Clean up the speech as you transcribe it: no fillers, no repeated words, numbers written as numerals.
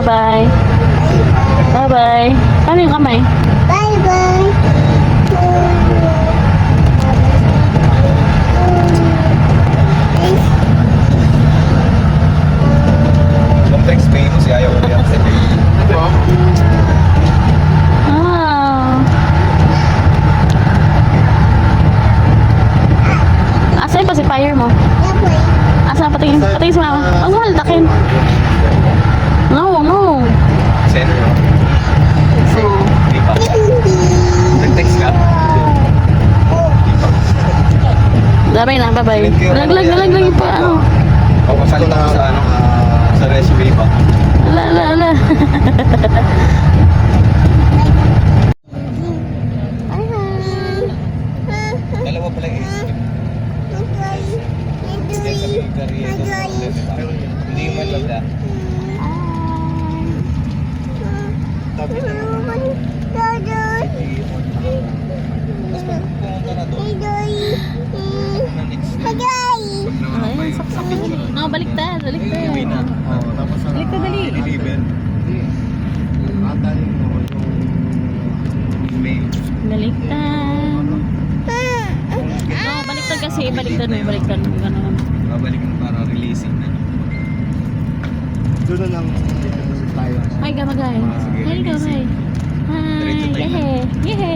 Bye-bye. Bye-bye. Paano yung kamay? Bye-bye. Complex pain mo si ayaw ko yan. Ah. Asa yung pacifier mo? Asa? Patingin si mama. Huwag mo haldakin. No, no. Send? Oh. Hindi pa. Nag-text ka? Bye-bye na, bye-bye. Lag pa, ano. Papasalit ako sa ano, sa resume pa. Ala. Dalawa pala yung isip. Yan sa may career ko. Hindi yung malala. Tapos na naman. Tapos pag pumunta na doon, na next day. Ayun, saksakin. No, baliktad. Uwi na. Tapos na. Baliktad, dali. Deliver. Atalin mo yung mail. Baliktad. No, baliktad kasi. Baliktad mo. Ganun. Babalik mo para releasing na. Doon na lang tayo. Hi, gamagay. Hi, gamay. Hi. Diretso tayo na. Yehe.